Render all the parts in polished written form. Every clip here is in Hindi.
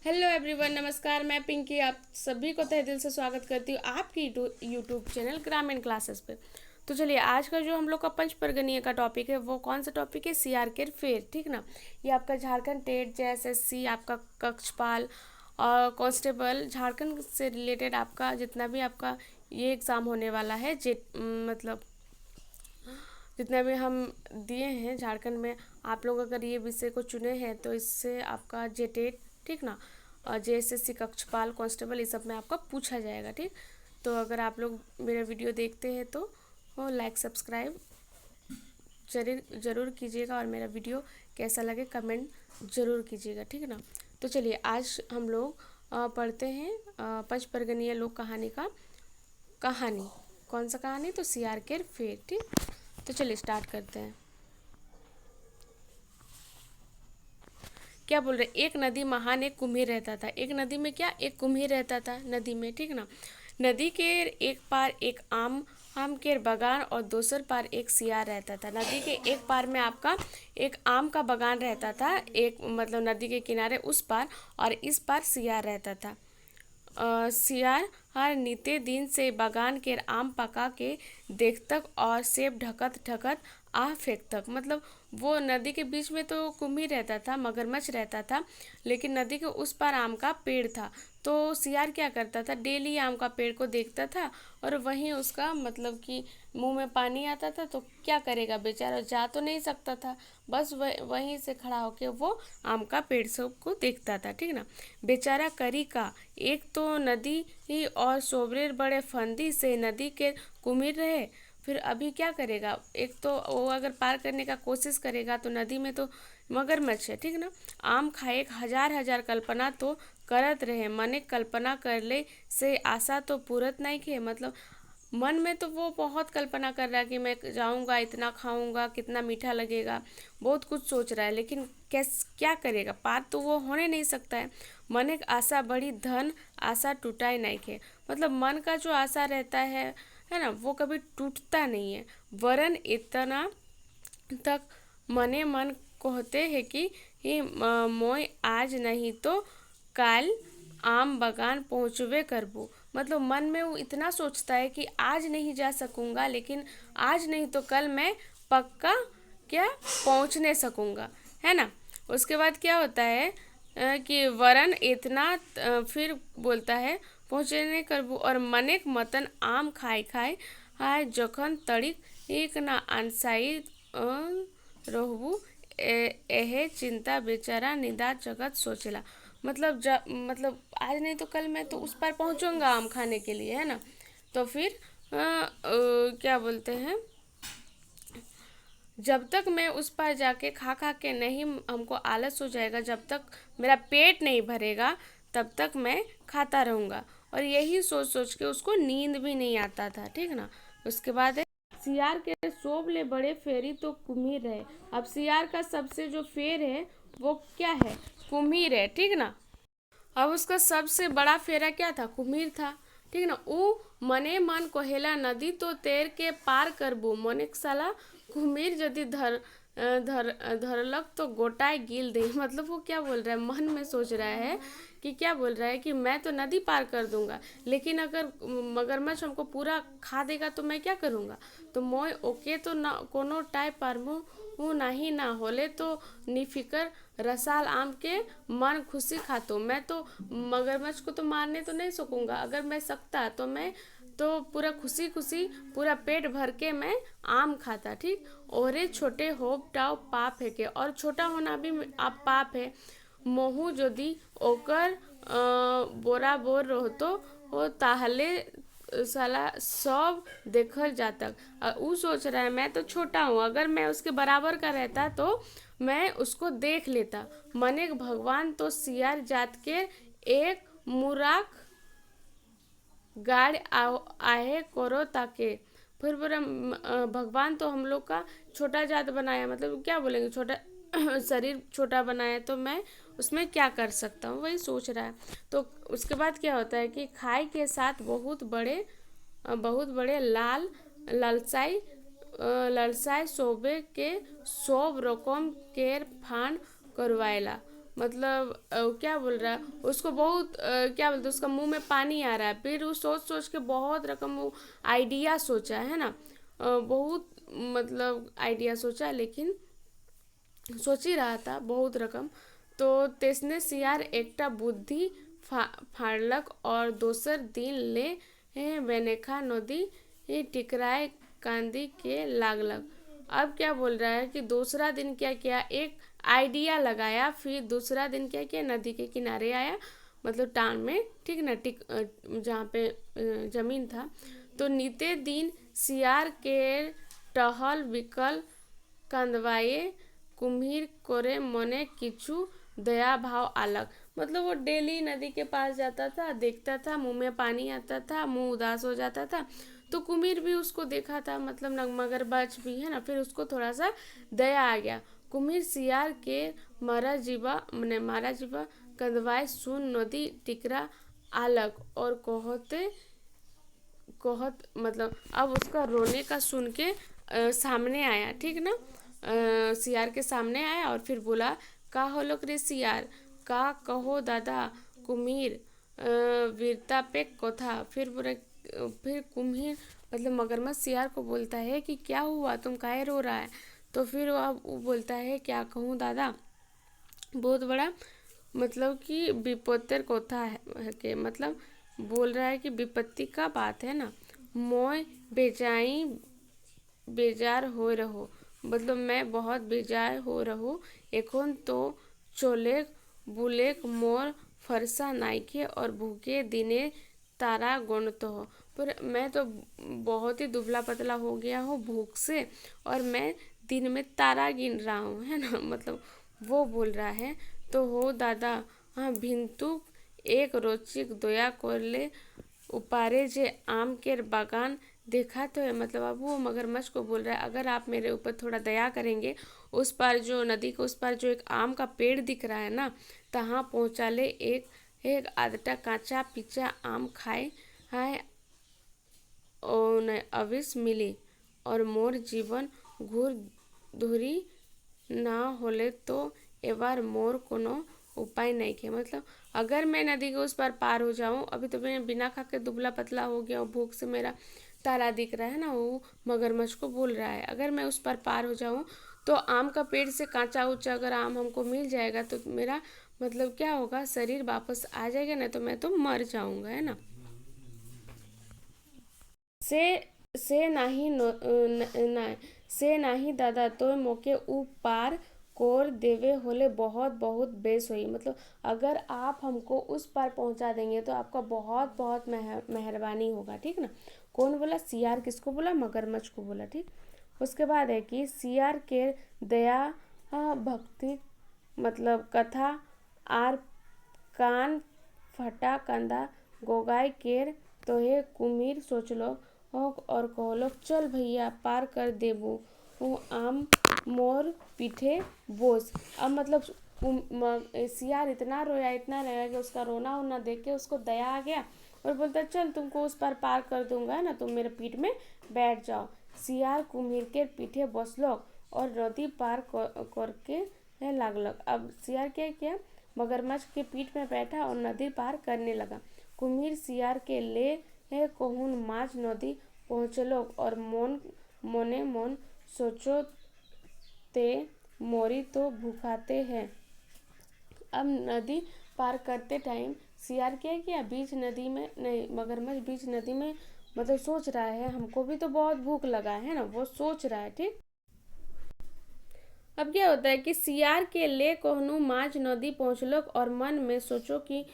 हेलो एवरीवन, नमस्कार। मैं पिंकी आप सभी को तहे दिल से स्वागत करती हूँ आपकी यूट्यूब चैनल ग्रामीण क्लासेस पे। तो चलिए, आज का जो हम लोग का पंच परगनीय का टॉपिक है वो कौन सा टॉपिक है? सीआरके फेर। ठीक ना, ये आपका झारखंड टेट जेएसएससी, आपका कक्षपाल और कांस्टेबल झारखंड से रिलेटेड आपका जितना भी आपका ये एग्ज़ाम होने वाला है, जे मतलब जितना भी हम दिए हैं झारखंड में, आप लोग अगर ये विषय को चुने हैं तो इससे आपका जेटेट, ठीक ना, और जेएसएससी कक्षपाल कांस्टेबल ये सब में आपका पूछा जाएगा। ठीक, तो अगर आप लोग मेरा वीडियो देखते हैं तो लाइक सब्सक्राइब ज़रूर कीजिएगा और मेरा वीडियो कैसा लगे कमेंट ज़रूर कीजिएगा। ठीक है ना। तो चलिए, आज हम लोग पढ़ते हैं पंच परगनीय लोक कहानी का कहानी। कौन सा कहानी? तो सीआरके फेर। ठीक, तो चलिए स्टार्ट करते हैं। क्या बोल रहे? एक नदी महान एक कुम्हीर रहता था। एक नदी में क्या? एक कुम्हीर रहता था नदी में। ठीक ना। नदी के एक पार एक आम के बगान और दूसर पार एक सियार रहता था। नदी के एक पार में आपका एक आम का बगान रहता था, एक मतलब नदी के किनारे उस पार, और इस पार सियार रहता था। सियार हर नित्य दिन से बगान के आम पका के देखतक और सेब ढकत ढकत आह फेंकतक। मतलब वो नदी के बीच में तो कुम्ही रहता था, मगरमच्छ रहता था, लेकिन नदी के उस पार आम का पेड़ था। तो सियार क्या करता था? डेली आम का पेड़ को देखता था और वहीं उसका मतलब कि मुंह में पानी आता था। तो क्या करेगा बेचारा, जा तो नहीं सकता था, बस वहीं से खड़ा होके वो आम का पेड़ सबको देखता था। ठीक ना। बेचारा करी का, एक तो नदी ही और सोबरे बड़े फंदी से नदी के कुमिर रहे, फिर अभी क्या करेगा? एक तो वो अगर पार करने का कोशिश करेगा तो नदी में तो मगरमच्छ है। ठीक ना। आम खाए हजार हजार कल्पना तो करत रहे, मने कल्पना कर ले से आशा तो पूरत नहीं के। मतलब मन में तो वो बहुत कल्पना कर रहा है कि मैं जाऊंगा, इतना खाऊंगा, कितना मीठा लगेगा, बहुत कुछ सोच रहा है, लेकिन क्या करेगा? पार तो वो होने नहीं सकता है। मन एक आशा बड़ी धन आशा टूटाई नहीं के। मतलब मन का जो आशा रहता है ना, वो कभी टूटता नहीं है। वरन इतना तक मने मन कहते हैं कि मोय आज नहीं तो काल आम बगान पहुँचवे करबू। मतलब मन में वो इतना सोचता है कि आज नहीं जा सकूंगा, लेकिन आज नहीं तो कल मैं पक्का क्या पहुँचने सकूंगा, है ना। उसके बाद क्या होता है कि वरन इतना फिर बोलता है पहुँचने करबू और मनेक मतन आम खाए खाए हाय जखन तड़िक एक ना अनसाई रहबू एहे चिंता बेचारा निदा जगत सोचेला। मतलब आज नहीं तो कल मैं तो उस पार पहुंचूंगा आम खाने के लिए, है ना। तो फिर क्या बोलते हैं, जब तक मैं उस पार जाके खा खा के नहीं हमको आलस हो जाएगा, जब तक मेरा पेट नहीं भरेगा तब तक मैं खाता रहूँगा। और यही सोच सोच के उसको नींद भी नहीं आता था। ठीक ना। उसके बाद है सियार के शोभले बड़े फेरी तो कुम्हीर है। अब सियार का सबसे जो फेर है वो क्या है? कुम्हीर है। ठीक ना। अब उसका सबसे बड़ा फेरा क्या था? कुम्हीर था। ठीक ना। ऊ मने मन कहेला नदी तो तैर के पार करबू, मने साला कुम्हीर यदि धरलक तो गोटाए गिल दे। मतलब वो क्या बोल रहा है? मन में सोच रहा है कि क्या बोल रहा है कि मैं तो नदी पार कर दूंगा, लेकिन अगर मगरमच्छ हमको पूरा खा देगा तो मैं क्या करूंगा? तो मोय ओके तो ना कोनो टाइप पारमू हूँ नहीं ना होले तो निफिकर रसाल आम के मन खुशी खातो। मैं तो मगरमच्छ को तो मारने तो नहीं सकूंगा, अगर मैं सकता तो मैं तो पूरा खुशी खुशी पूरा पेट भर के मैं आम खाता। ठीक। ओरे छोटे होप टाव पाप है के, और छोटा होना भी आप पाप है। मोहू यदि ओकर बोरा बोर रहतो हो ताहले साला सब देखल जाता। ऊ सोच रहा है मैं तो छोटा हूँ, अगर मैं उसके बराबर का रहता तो मैं उसको देख लेता। मने भगवान तो सियार जात के एक मुराक गाड़ आहे करो ताके। फिर बोला भगवान तो हम लोग का छोटा जात बनाया, मतलब क्या बोलेंगे, छोटा शरीर छोटा बनाया, तो मैं उसमें क्या कर सकता हूँ, वही सोच रहा है। तो उसके बाद क्या होता है कि खाई के साथ बहुत बड़े लालसाई सोबे के सोब रकम केर फान करवाएला। मतलब क्या बोल रहा है उसको बहुत क्या बोलते उसका मुंह में पानी आ रहा है। फिर वो सोच सोच के बहुत रकम वो आइडिया सोचा है ना, बहुत मतलब आइडिया सोचा, लेकिन सोच ही रहा था बहुत रकम। तो तेसने सियार एकटा बुद्धि फाड़लक और दोसर दिन ले बेनेखा नदी टिकराए कांदी के लागलक। अब क्या बोल रहा है कि दूसरा दिन क्या किया, एक आइडिया लगाया, फिर दूसरा दिन क्या किया, नदी के किनारे आया, मतलब टान में, ठीक ना, जहाँ पे जमीन था। तो निते दिन सियार के टहल विकल कांदवाए कुम्हीर कोरे मने किचू दया भाव आलक। मतलब वो डेली नदी के पास जाता था, देखता था, मुंह में पानी आता था, मुंह उदास हो जाता था। तो कुम्हीर भी उसको देखा था, मतलब मगरमच्छ भी है ना, फिर उसको थोड़ा सा दया आ गया। कुम्हीर सियार के मारा जीवा कंदवाए सुन नदी टिकरा आलक, और कहत मतलब अब उसका रोने का सुन के सामने आया, ठीक ना, सियार के सामने आया और फिर बोला, का होलो रे सियार, का कहो दादा कुम्हीर वीरता पे कथा। फिर कुम्हीर मतलब मगरमच्छ सियार को बोलता है कि क्या हुआ, तुम काहे रो रहा है। तो फिर अब वो बोलता है, क्या कहूँ दादा, बहुत बड़ा मतलब कि विपत्तिर कोथा है के मतलब बोल रहा है कि विपत्ति का बात है ना, मोय बेजाई बेजार हो रहो, मतलब मैं बहुत बेजार हो रहो, एखोन तो चोलेक बुलेक मोर फरसा नाइके और भूखे दिने तारा गणत हो। पर मैं तो बहुत ही दुबला पतला हो गया हूँ भूख से, और मैं दिन में तारा गिन रहा हूँ, है ना, मतलब वो बोल रहा है। तो हो दादा, हाँ भिंतु एक रोचिक दया करले उपारे जे आम के बागान देखा तो है। मतलब अब वो मगरमच्छ को बोल रहा है, अगर आप मेरे ऊपर थोड़ा दया करेंगे, उस पार जो नदी के उस पार जो एक आम का पेड़ दिख रहा है ना, तहाँ पहुँचा ले, एक एक आधटा कांचा पीचा आम खाए हाय और अविस मिली, और मोर जीवन घूर धुरी ना होले तो एबार मोर कोनो उपाय नहीं के। मतलब अगर मैं नदी के उस पार हो जाऊं, अभी तो मैं बिना खा के दुबला पतला हो गया हूँ, भूख से मेरा तारा दिख रहा है ना, वो मगरमच्छ को बोल रहा है, अगर मैं उस पार हो जाऊं तो आम का पेड़ से कांचा उचा अगर आम हमको मिल जाएगा तो मेरा मतलब क्या होगा, शरीर वापस आ जाएगा ना, तो मैं तो मर जाऊंगा, है ना। से से नाही ना से नाही दादा, तो मोके ऊ पार कोर देवे होले बहुत बहुत बेस हुई। मतलब अगर आप हमको उस पार पहुंचा देंगे तो आपका बहुत बहुत मेहरबानी होगा, ठीक ना। कौन बोला, सियार किसको बोला, मगरमच्छ को बोला, ठीक। उसके बाद है कि सियार के दया भक्ति मतलब कथा आर कान फटा कंदा गोगाय केर तोहे कुमीर सोचलो और कहलो, चल भैया पार कर देबू, वो आम मोर पीठे बोस। अब मतलब सियार इतना रोया कि उसका रोना वोना देख के उसको दया आ गया, और बोलता चल तुमको उस पार कर दूंगा ना, तुम मेरे पीठ में बैठ जाओ। सियार कुम्हीर के पीठे बसलो और नदी पार करके लागलक। अब सियार क्या किया, मगरमच्छ के पीठ में बैठा और नदी पार करने लगा। कुम्हीर सियार के ले कहून माझ नदी पहुँचलो और मोने मन सोचो ते मोरी तो भूखाते हैं। अब नदी पार करते टाइम सियार क्या किया, बीच नदी में नहीं, मगरमच्छ बीच नदी में मतलब सोच रहा है हमको भी तो बहुत भूख लगा है ना, वो सोच रहा है, ठीक। अब क्या होता है कि सियार के ले कोहनू माझ नदी पहुंचलक और मन में सोचो कि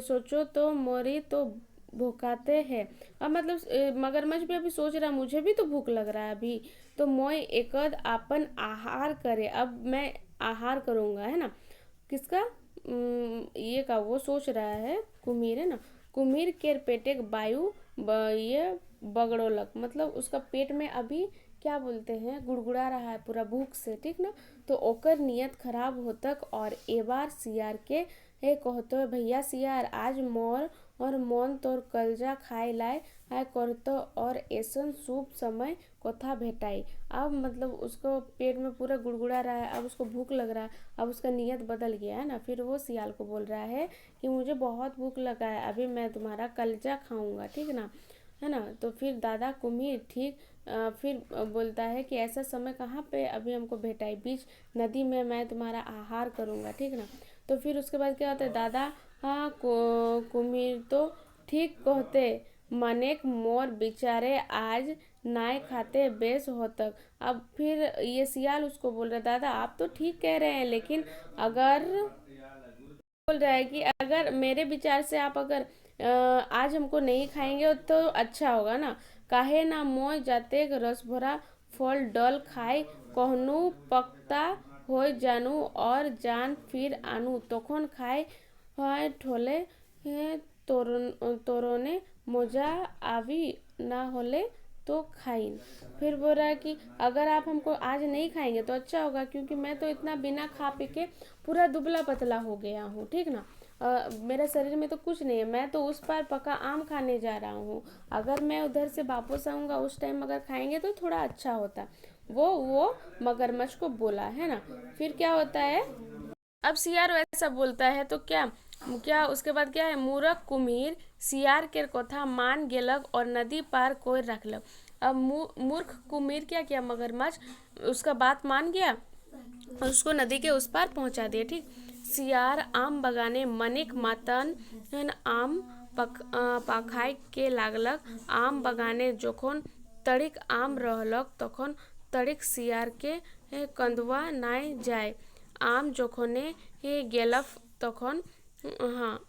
सोचो तो मोरी तो भूखाते हैं। अब मतलब मगरमच्छ भी अभी सोच रहा मुझे भी तो भूख लग रहा है अभी, तो मोय एकद आपन आहार करे, अब मैं आहार करूंगा, है ना, किसका, ये का वो सोच रहा है, कुम्हीर है ना। कुम्हीर के पेटे वायु ये बगड़ोलक, मतलब उसका पेट में अभी क्या बोलते हैं गुड़गुड़ा रहा है पूरा भूख से, ठीक ना। तो ओकर नियत खराब होतक और ए बार सियार के कहतो है, भैया सियार आज मोर और मन तोर कलजा खाए लाए आय करतो और ऐसन शुभ समय कोथा भेटाई। अब मतलब उसको पेट में पूरा गुड़गुड़ा रहा है, अब उसको भूख लग रहा है, अब उसका नियत बदल गया है ना। फिर वो सियाल को बोल रहा है कि मुझे बहुत भूख लगा है, अभी मैं तुम्हारा कलजा खाऊंगा, ठीक ना, है ना। तो फिर दादा कुम्हीर ठीक फिर बोलता है कि ऐसा समय कहाँ पे अभी हमको भेटाई, बीच नदी में मैं तुम्हारा आहार करूँगा, ठीक ना। तो फिर उसके बाद क्या होता है, दादा हाँ कुम्हीर तो ठीक कहते, मनेक मोर बेचारे आज नाय खाते बेस होतक। अब फिर ये सियाल उसको बोल रहा है, दादा आप तो ठीक कह रहे हैं, लेकिन अगर बोल रहा है कि अगर मेरे विचार से आप अगर आज हमको नहीं खाएंगे तो अच्छा होगा ना। काहे ना मोय जाते रस भरा फल डल खाए, कहनू पकता हो जानू और जान फिर आनू, तखन खाए হয় ठोले तोरने मजा आवी, ना होले तो खाइन। फिर बोल रहा है कि अगर आप हमको आज नहीं खाएंगे तो अच्छा होगा, क्योंकि मैं तो इतना बिना खा पी के पूरा दुबला पतला हो गया हूँ, ठीक ना। मेरा शरीर में तो कुछ नहीं है, मैं तो उस पार पका आम खाने जा रहा हूँ, अगर मैं उधर से वापस आऊँगा उस टाइम अगर खाएंगे तो थोड़ा अच्छा होता। वो मगरमच्छ को बोला है ना। फिर क्या होता है, अब सियार वैसा बोलता है तो क्या क्या उसके बाद क्या है, मूरख कुम्हीर सियार के कथा मान गेलक और नदी पार कोई रखलक। अब मूर्ख कुम्हीर क्या किया, मगरमच्छ उसका बात मान गया और उसको नदी के उस पार पहुंचा दिया, ठीक। सियार आम बगाने मनिक मातन आम पाखाय के लागलक। आम बगाने जोखन तड़िक आम रहलक तखन तड़िक सियार के कंदुआ नाय जाय। आम जोखने गेलफ तखन हाँ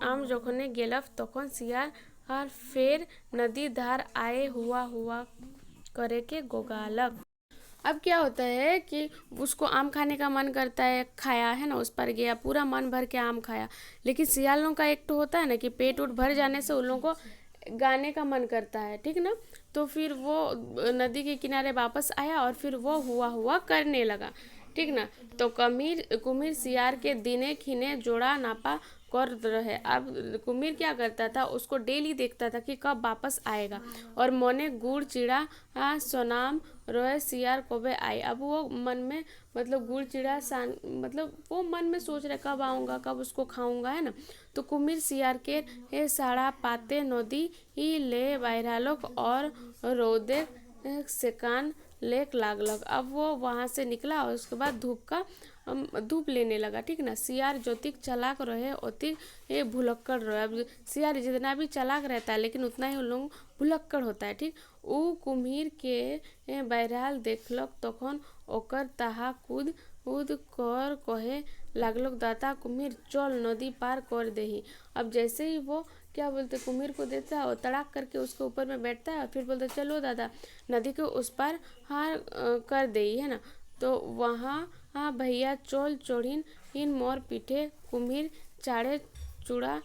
आम जोखने गेलफ तखन सियार और फिर नदी धार आए हुआ हुआ करे के गोगालक। अब क्या होता है कि उसको आम खाने का मन करता है, खाया है ना, उस पर गया पूरा मन भर के आम खाया, लेकिन सियालों का एक तो होता है ना कि पेट उठ भर जाने से उन लोगों को गाने का मन करता है, ठीक ना। तो फिर वो नदी के किनारे वापस आया और फिर वो हुआ हुआ करने लगा, ठीक ना। तो कुम्हीर सियार के दिने खिने जोड़ा नापा कर रहे। अब कुम्हीर क्या करता था, उसको डेली देखता था कि कब वापस आएगा, और मोने गुड़ चिड़ा सोनाम रोए सियार कोबे आई। अब वो मन में मतलब गुड़ चिड़ा सान मतलब वो मन में सोच रहे कब आऊँगा, कब उसको खाऊंगा, है ना। तो कुम्हीर सियार के साड़ा पाते नदी ही ले बहरालोक और रौदे सेकान लेक लागलक। अब वो वहाँ से निकला और उसके बाद धूप लेने लगा, ठीक ना। सियार ज्योतिक चालाक रहे ओतिक ये भुलक्कड़ रहे। अब सियार जितना भी चालाक रहता है लेकिन उतना ही उन लोग भुलक्कड़ होता है, ठीक। ऊ कुम्हीर के बहरहाल देखलक तखन ओकर ताहा कूद कूद कर कहे लागलक, दाता कुम्हीर चल नदी पार कर देही। अब जैसे ही वो क्या बोलते कुम्हीर को देता है और तड़ाक करके उसके ऊपर में बैठता है और फिर बोलते चलो दादा नदी के उस पार हार कर दे, है ना। तो वहाँ हाँ भैया चोल चोढ़िन इन मोर पीठे कुम्हीर चाड़े चूड़ा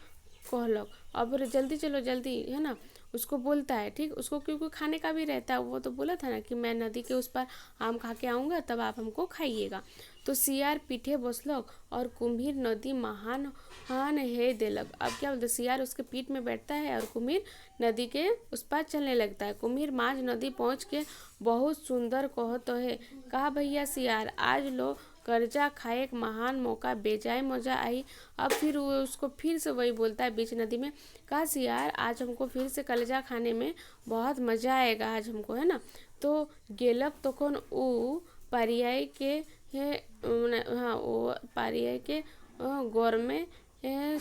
कहलक। अब जल्दी चलो जल्दी, है ना, उसको बोलता है, ठीक। उसको क्योंकि खाने का भी रहता है, वो तो बोला था ना कि मैं नदी के उस पर आम खा के आऊँगा तब आप हमको खाइएगा। तो सियार पीठे बसलक और कुम्हीर नदी महान हान हे देलक। अब क्या बोलते सियार उसके पीठ में बैठता है और कुम्हीर नदी के उस पार चलने लगता है। कुम्हीर माज नदी पहुँच के बहुत सुंदर कहतो है, कहा भैया सियार आज लो कर्जा खाए एक महान मौका बेजाय मजा आई। अब फिर वो उसको फिर से वही बोलता है बीच नदी में, कहा सियार आज हमको फिर से कलेजा खाने में बहुत मजा आएगा आज हमको, है ना। तो गेलक तखन ऊ पारियाई के हाँ वो पारियाई के गौर में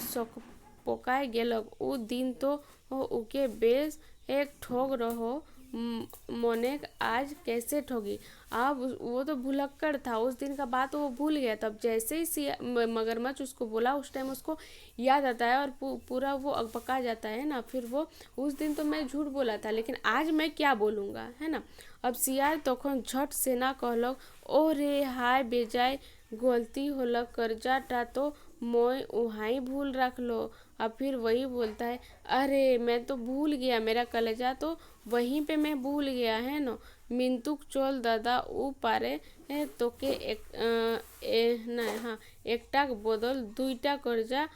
शक पोकाय गेलक। ऊ दिन तो उके बेस एक ठोग रहो मोनेक आज कैसे ठोगी। अब वो तो भुलक्कड़ था, उस दिन का बात वो भूल गया। तब जैसे ही मगरमच्छ उसको बोला उस टाइम उसको याद आता है और पूरा वो अकबका जाता है ना। फिर वो उस दिन तो मैं झूठ बोला था लेकिन आज मैं क्या बोलूँगा, है ना। अब सियार तखन झट से ना कहलक, ओ रे हाय बेजाय गलती होलक कर्जा टा तो मोय उहाई भूल रख लो। अब फिर वही बोलता है, अरे मैं तो भूल गया, मेरा कलेजा तो वहीं पे मैं भूल गया, है ना। मिंतुक चोल दादा ऊ पारे तोके एकटाक बदल दुईटा कर्जा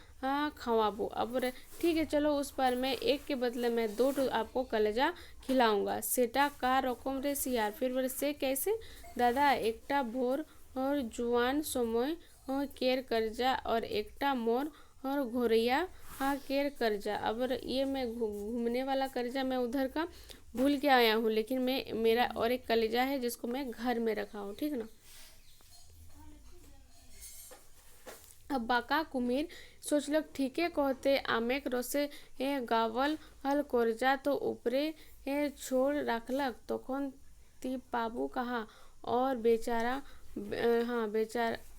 खवाबू। अब ठीक है, चलो उस पर मैं एक के बदले में दो आपको कलेजा खिलाऊंगा। सेटा का रकम रे सियार। फिर बोले से कैसे दादा? एकटा भोर और जुआन समय केर कर्जा और एकटा मोर और घोरिया केर कर्जा। अब ये मैं घूमने वाला कर्जा मैं उधर का भूल के आया हूँ, लेकिन मैं मेरा और एक कलेजा है जिसको मैं घर में रखा हूँ, ठीक है ना। अब बाका कुमिर सोचलक ठीके कहते आमेक रसे गावल हल कर्जा तो ऊपरे छोड़ राखलक। तखन ती बाबू कहा और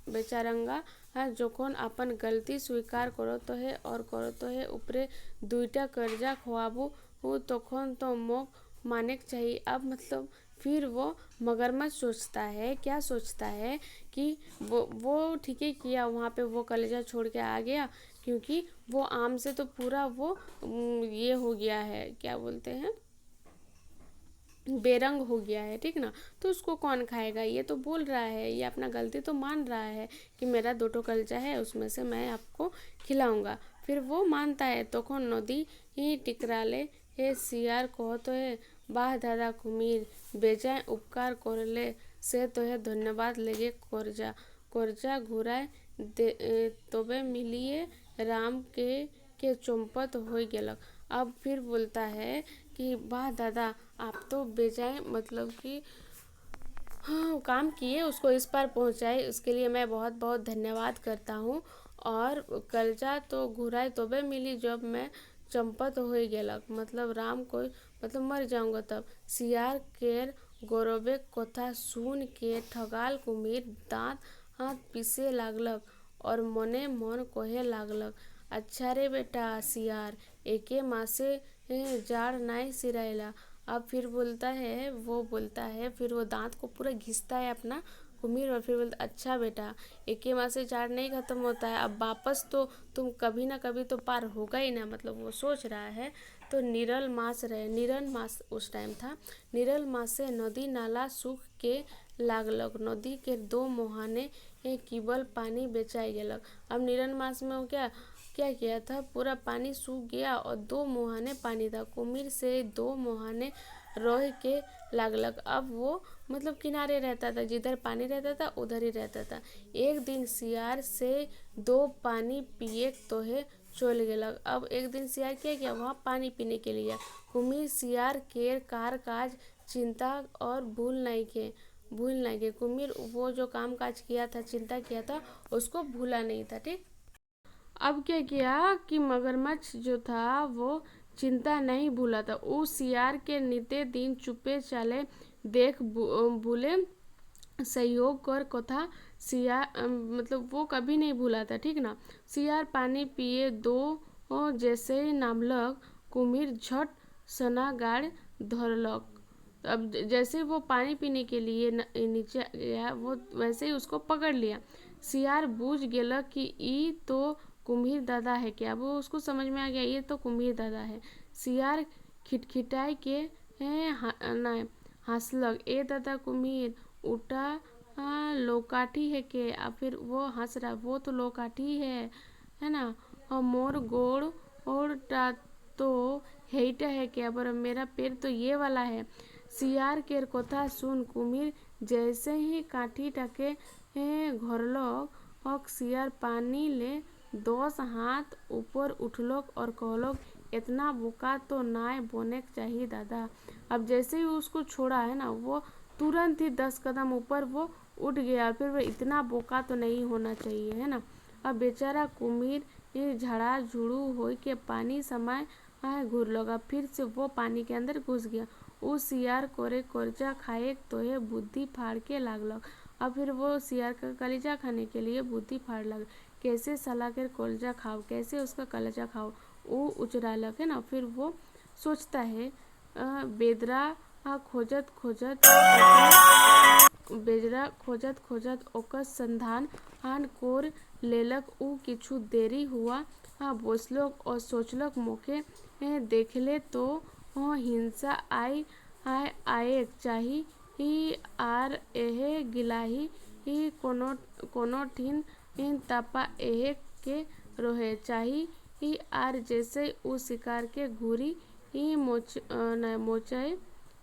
बेचारंगा जोखन अपन गलती स्वीकार करत है और करत है ऊपरे दुईटा कर्जा खवाबू तखन तो मोक मानेक चाहिए। अब मतलब फिर वो मगरमच्छ सोचता है, क्या सोचता है कि वो ठीक है किया वहाँ पे वो कलेजा छोड़ के आ गया, क्योंकि वो आम से तो पूरा वो ये हो गया है, क्या बोलते हैं, बेरंग हो गया है, ठीक ना। तो उसको कौन खाएगा? ये तो बोल रहा है, ये अपना गलती तो मान रहा है कि मेरा दो ठो कलेजा है, उसमें से मैं आपको खिलाऊंगा। फिर वो मानता है। तखन नदी ही टिकराले सियार कहतो है, वाह दादा कुमिर, बेजाय उपकार करले से तोहे धन्यवाद लेगे कर्जा घुराए तबे मिलिए राम के चौपट हो गेलक। अब फिर बोलता है कि वाह दादा, आप तो बेजाय मतलब कि काम किए, उसको इस पार पहुंचाए, उसके लिए मैं बहुत बहुत धन्यवाद करता हूँ। और कर्जा तो घुराए तबे मिली जब मैं चंपत हो गेलक, मतलब राम को मतलब मर जाऊंगा तब। सियार केर गौरवे कथा सुन के ठगाल कुमिर दांत हाथ पीसे लागलक और मने मन कहे लागलक, अच्छा रे बेटा सियार, एके मासे जाड़ नाई सिराइला। अब फिर बोलता है फिर वो दांत को पूरा घिसता है अपना कुमिर, और फिर बोलता अच्छा बेटा, एके मास से जाड़ नहीं खत्म होता है, अब वापस तो तुम कभी ना कभी तो पार होगा ही ना, मतलब वो सोच रहा है। तो निरल मास उस टाइम था। निरल मास से नदी नाला सूख के लागलक, नदी के दो मुहाने केवल पानी बेचाई गेलक। अब निरल मास में वो क्या किया था, पूरा पानी सूख गया और दो मुहाने पानी था। कुमिर से दो मुहाने रह के लागलक। अब वो मतलब किनारे रहता था, जिधर पानी रहता था उधर ही रहता था। एक दिन सियार से दो पानी पिए तोहे चल गेलक। अब एक दिन सियार क्या किया, वहाँ पानी पीने के लिए। कुमिर सियार केर कार काज चिंता और भूल नहीं के कुमिर वो जो काम काज किया था, चिंता किया था, उसको भूला नहीं था, ठीक। अब क्या किया कि मगरमच्छ जो था वो चिंता नहीं भूला था। वो सियार के नित्य दिन चुपे चाले देख भूले सहयोग कर कथा सियार मतलब वो कभी नहीं भूला था, ठीक ना। सियार पानी पिए दो जैसे ही नामलक, कुमिर झट सना गाड़ धरलक। अब जैसे वो पानी पीने के लिए नीचे गया, वो वैसे ही उसको पकड़ लिया। सियार बूझ गेलक कि ई तो कुम्हीर दादा है क्या, वो उसको समझ में आ गया ये तो कुम्हीर दादा है। सियार खिटखिटाई के हंसलक, ए दादा कुम्हीर उठा लोकाठी है के। अब फिर वो हंस रहा, वो तो लोकाठी है ना। और मोर गोड़ और तो हेइटा है क्या, पर मेरा पैर तो ये वाला है। सियार केर कथा सुन कुमिर जैसे ही काठी टाके घरलक और सियार पानी ले 10 हाथ ऊपर उठलक और कहलक, इतना बोका तो नाय बोने चाहिए दादा। अब जैसे ही उसको छोड़ा है ना, वो तुरंत ही 10 कदम ऊपर वो उठ गया। फिर वो इतना बोका तो नहीं होना चाहिए, है ना। अब बेचारा कुमिर झड़ा झुड़ू हो के पानी समय घुरलगा, फिर से वो पानी के अंदर घुस गया। उ सियार कोरे कर्जा खाए तो ये बुद्धि फाड़ के लागलक। अब फिर वो सियार का कलेजा खाने के लिए बुद्धि फाड़ लग, कैसे साला के कलेजा खाओ, कैसे उसका कलेजा खाओ, वो उचरालक, है ना। फिर वो सोचता है बेदरा खोजत ओकर संधान कोर लेलक। उ किछु देरी हुआ बसलक और सोचलक मोके देखले तो हिंसा आए चाहिए ही आर एहे गिलाही ही कोनो ठीन तपा एहे के रोहे चाही ही आर जैसे उ शिकार के घूरी ही मोचाई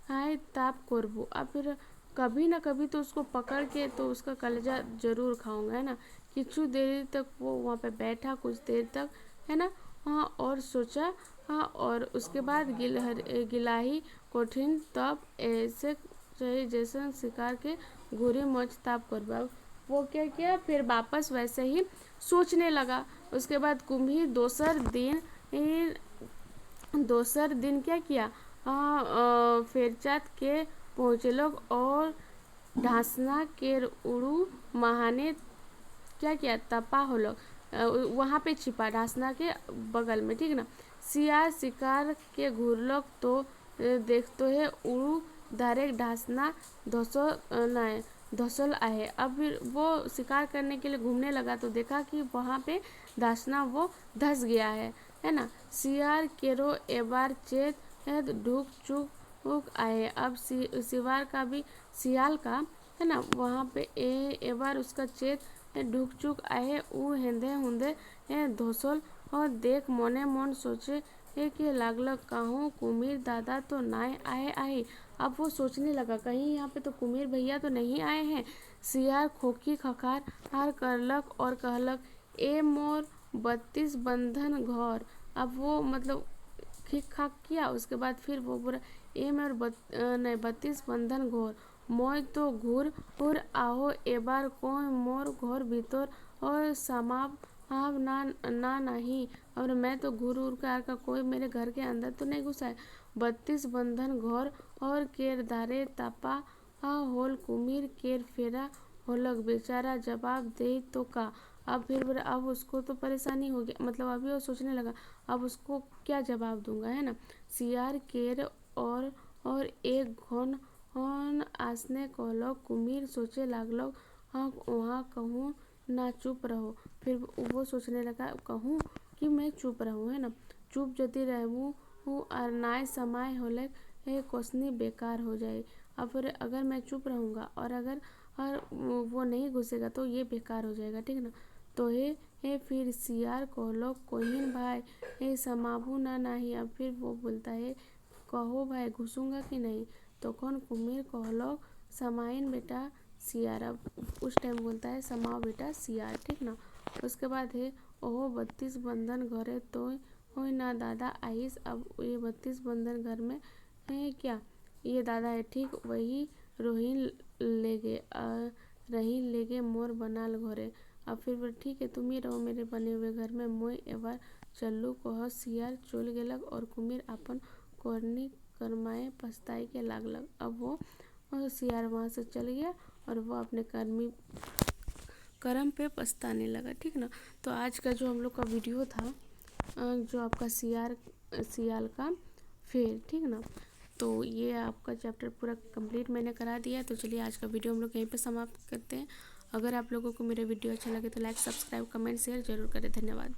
हाय ताप करबू। अब फिर कभी ना कभी तो उसको पकड़ के तो उसका कलेजा जरूर खाऊंगा, है ना। किछु देर तक वो वहाँ पे बैठा, कुछ देर तक, है ना। हाँ, और सोचा, हाँ, और उसके बाद गिलाही कठिन तब ऐसे चाहिए जैसे शिकार के घूरी मोच ताप करबा। वो क्या किया, फिर वापस वैसे ही सोचने लगा। उसके बाद कुम्भी दोसर दिन क्या किया, फेरचात के पहुँचे लोग और ढासना के उड़ू महाने क्या किया, तपा हो लोग वहाँ पे छिपा ढासना के बगल में, ठीक ना। सियार शिकार के घूरलोग तो देखते है उड़ू धारे ढासना धसल आए। अब फिर वो शिकार करने के लिए घूमने लगा तो देखा कि वहाँ पे ढासना वो धस गया है ना। सियार केरो एबार चेत ढूक चुक आए। अब सियाल का, है ना, वहाँ पे एबार उसका चेत ढूक चुक आए। ऊ हेंदे हुंदे धोसल और देख मने मन सोचे कि लागल कहूँ कुमिर दादा तो नाय आए। अब वो सोचने लगा कहीं यहाँ पे तो कुमिर भैया तो नहीं आए हैं। सियार खोखी खखार हार करलक और कहलक ए मोर 32 बंधन घर। अब वो मतलब खिक खाक किया, उसके बाद फिर वो बोला ए मोर 32 बंधन घर मोय तो घूर आहो एबार कोई मोर घर भीतर और समाव ना नहीं, और मैं तो घूर का कोई मेरे घर के अंदर तो नहीं घुसा है। 32 बंधन घर और केर दारे तपा होल कुमिर केर फेरा होलक बेचारा जवाब दे तो का। अब उसको तो परेशानी हो गया, मतलब अभी वो सोचने लगा अब उसको क्या जवाब दूंगा, है ना। सियार केर और एक घन आसने कहलो कुमिर सोचे लागलो हाँ वहाँ कहूँ ना चुप रहो। फिर वो सोचने लगा कहूँ कि मैं चुप रहूँ, है ना। चुप जति रहूँ और नाय समय होले कोसनी बेकार हो जाए। अब फिर अगर मैं चुप रहूँगा और वो नहीं घुसेगा तो ये बेकार हो जाएगा, ठीक ना। तो हे फिर सियार कहलो कोहिन भाई समाबू ना नहीं। अब फिर वो बोलता है कहो भाई घुसूंगा कि नहीं। तो कौन कुमिर कहलो समाइन बेटा सियार। अब उस टाइम बोलता है समाओ बेटा सियार, ठीक ना। उसके बाद है ओहो 32 बंधन घरे तो हो ना दादा आइस। अब ये 32 बंधन घर में है क्या, ये दादा है, ठीक वही रोहिन लेगे मोर बनाल घरे। अब फिर ठीक है तुम ही रहो मेरे बने हुए घर में, मोय एबार चल्लू कह सियार चल गेलक और कुमिर अपन करनी करमाए पछताई के लागलक। अब वो सियार वहाँ से चल गया और वो अपने कर्म पे पछताने लगा, ठीक ना। तो आज का जो हम लोग का वीडियो था जो आपका सियाल का फेर, ठीक ना, तो ये आपका चैप्टर पूरा कंप्लीट मैंने करा दिया है। तो चलिए आज का वीडियो हम लोग यहीं पे समाप्त करते हैं। अगर आप लोगों को मेरा वीडियो अच्छा लगे तो लाइक, सब्सक्राइब, कमेंट, शेयर जरूर करें। धन्यवाद।